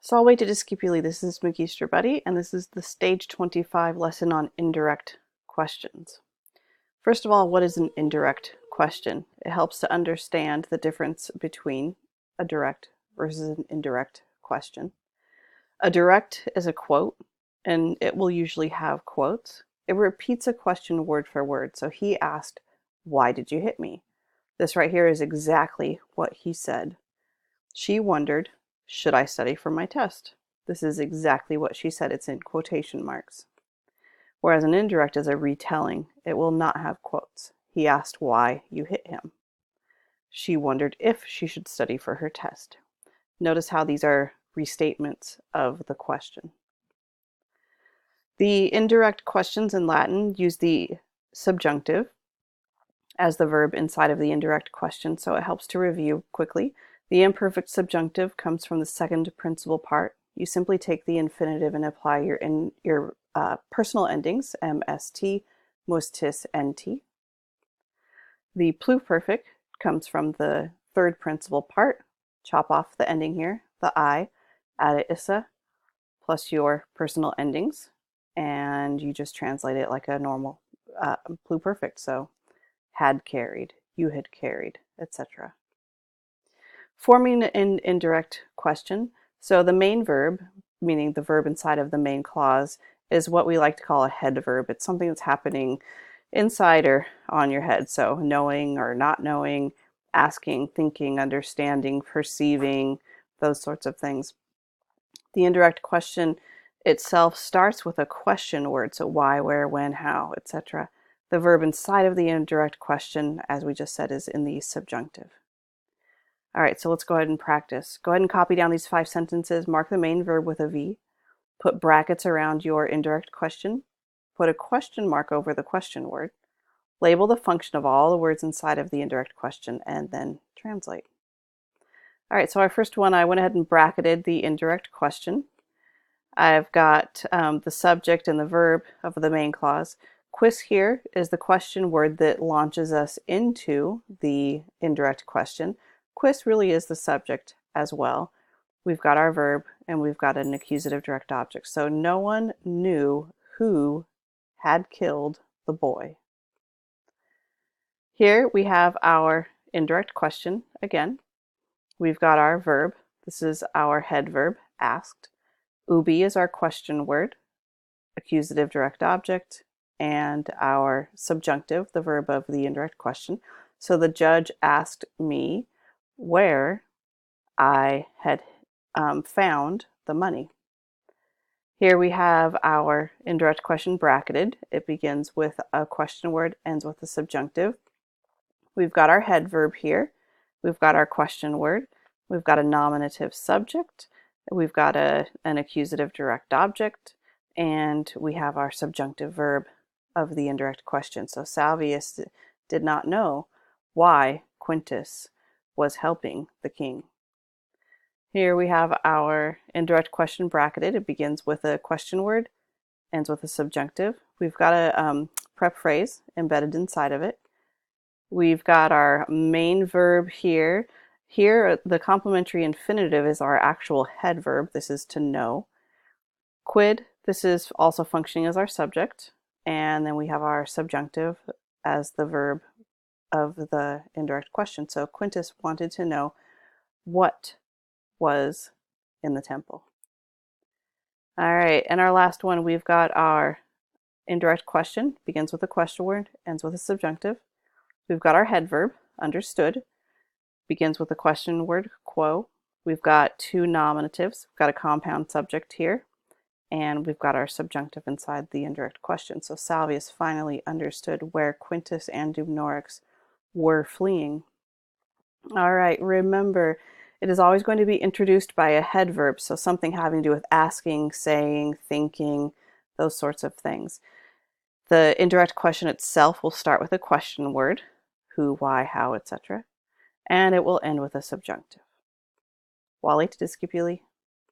Salve to Discipuli, this is Magister Buddy, and this is the Stage 25 lesson on indirect questions. First of all, what is an indirect question? It helps to understand the difference between a direct versus an indirect question. A direct is a quote, and it will usually have quotes. It repeats a question word for word. So he asked, "Why did you hit me?" This right here is exactly what he said. She wondered, "Should I study for my test?" This is exactly what she said. It's in quotation marks. Whereas an indirect is a retelling. It will not have quotes. He asked why you hit him. She wondered if she should study for her test. Notice how these are restatements of the question. The indirect questions in Latin use the subjunctive as the verb inside of the indirect question, so it helps to review quickly. The imperfect subjunctive comes from the second principal part. You simply take the infinitive and apply your personal endings, mst, mustis, nt. The pluperfect comes from the third principal part. Chop off the ending here, the I, add a issa, plus your personal endings, and you just translate it like a normal pluperfect. So had carried, you had carried, etc. Forming an indirect question. So the main verb, meaning the verb inside of the main clause, is what we like to call a head verb. It's something that's happening inside or on your head. So knowing or not knowing, asking, thinking, understanding, perceiving, those sorts of things. The indirect question itself starts with a question word. So why, where, when, how, etc. The verb inside of the indirect question, as we just said, is in the subjunctive. All right, so let's go ahead and practice. Go ahead and copy down these 5 sentences. Mark the main verb with a V. Put brackets around your indirect question. Put a question mark over the question word. Label the function of all the words inside of the indirect question, and then translate. All right, so our first one, I went ahead and bracketed the indirect question. I've got the subject and the verb of the main clause. Quis here is the question word that launches us into the indirect question. Quis really is the subject as well. We've got our verb and we've got an accusative direct object. So no one knew who had killed the boy. Here we have our indirect question again. We've got our verb. This is our head verb, asked. Ubi is our question word, accusative direct object, and our subjunctive, the verb of the indirect question. So the judge asked me where I had found the money. Here we have our indirect question bracketed. It begins with a question word, ends with a subjunctive. We've got our head verb here. We've got our question word. We've got a nominative subject. We've got an accusative direct object. And we have our subjunctive verb of the indirect question. So Salvius did not know why Quintus was helping the king. Here we have our indirect question bracketed. It begins with a question word, ends with a subjunctive. We've got a prep phrase embedded inside of it. We've got our main verb here. Here, the complementary infinitive is our actual head verb. This is to know. Quid, this is also functioning as our subject. And then we have our subjunctive as the verb of the indirect question. So Quintus wanted to know what was in the temple. All right, and our last one, we've got our indirect question, begins with a question word, ends with a subjunctive. We've got our head verb, understood, begins with a question word, quo. We've got 2 nominatives. We've got a compound subject here, and we've got our subjunctive inside the indirect question. So Salvius finally understood where Quintus and Dumnorix were fleeing. All right, remember, it is always going to be introduced by a head verb, so something having to do with asking, saying, thinking, those sorts of things. The indirect question itself will start with a question word, who, why, how, etc., and it will end with a subjunctive. Wale to Discipuli.